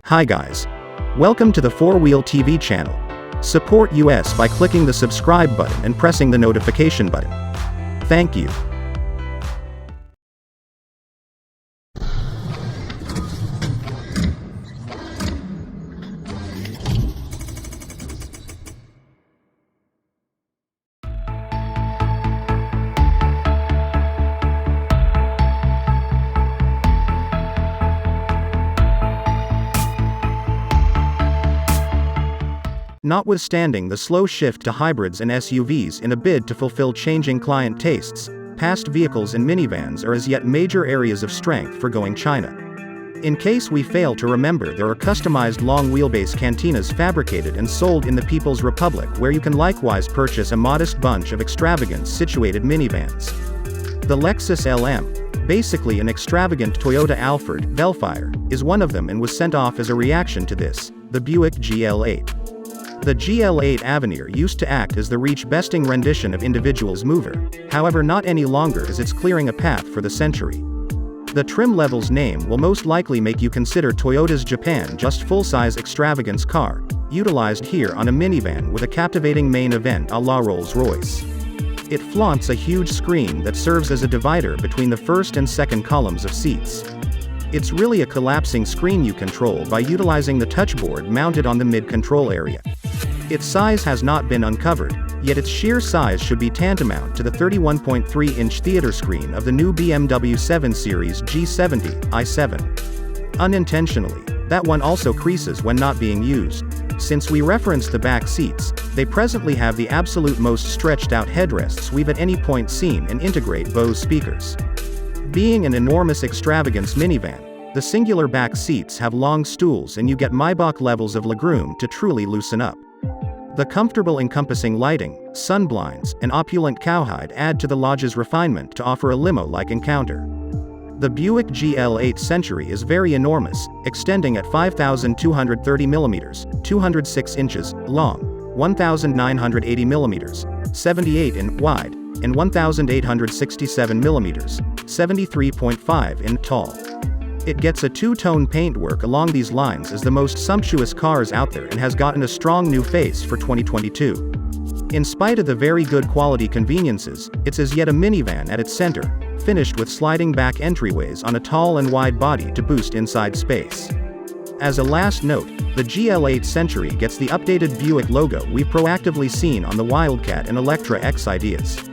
Hi guys. Welcome to the 4-Wheel TV channel. Support us by clicking the subscribe button and pressing the notification button. Thank you. Notwithstanding the slow shift to hybrids and SUVs in a bid to fulfill changing client tastes, past vehicles and minivans are as yet major areas of strength for going China. In case we fail to remember, there are customized long-wheelbase cantinas fabricated and sold in the People's Republic, where you can likewise purchase a modest bunch of extravagance-situated minivans. The Lexus LM, basically an extravagant Toyota Alphard, Vellfire, is one of them and was sent off as a reaction to this, the Buick GL8. The GL8 Avenir used to act as the reach-besting rendition of Individual's mover, however not any longer, as it's clearing a path for the Century. The trim level's name will most likely make you consider Toyota's Japan just full-size extravagance car, utilized here on a minivan with a captivating main event a la Rolls-Royce. It flaunts a huge screen that serves as a divider between the first and second columns of seats. It's really a collapsing screen you control by utilizing the touchboard mounted on the mid-control area. Its size has not been uncovered, yet its sheer size should be tantamount to the 31.3-inch theater screen of the new BMW 7 Series G70 i7. Unintentionally, that one also creases when not being used. Since we referenced the back seats, they presently have the absolute most stretched-out headrests we've at any point seen and integrate Bose speakers. Being an enormous extravagance minivan, the singular back seats have long stools and you get Maybach levels of legroom to truly loosen up. The comfortable encompassing lighting, sunblinds, and opulent cowhide add to the Lodge's refinement to offer a limo-like encounter. The Buick GL8 Century is very enormous, extending at 5,230 mm, 206 inches, long, 1,980 mm, 78 in wide, and 1,867 mm, 73.5 in tall. It gets a two-tone paintwork along these lines as the most sumptuous cars out there and has gotten a strong new face for 2022. In spite of the very good quality conveniences, it's as yet a minivan at its center, finished with sliding back entryways on a tall and wide body to boost inside space. As a last note, the GL8 Century gets the updated Buick logo we've proactively seen on the Wildcat and Electra X ideas.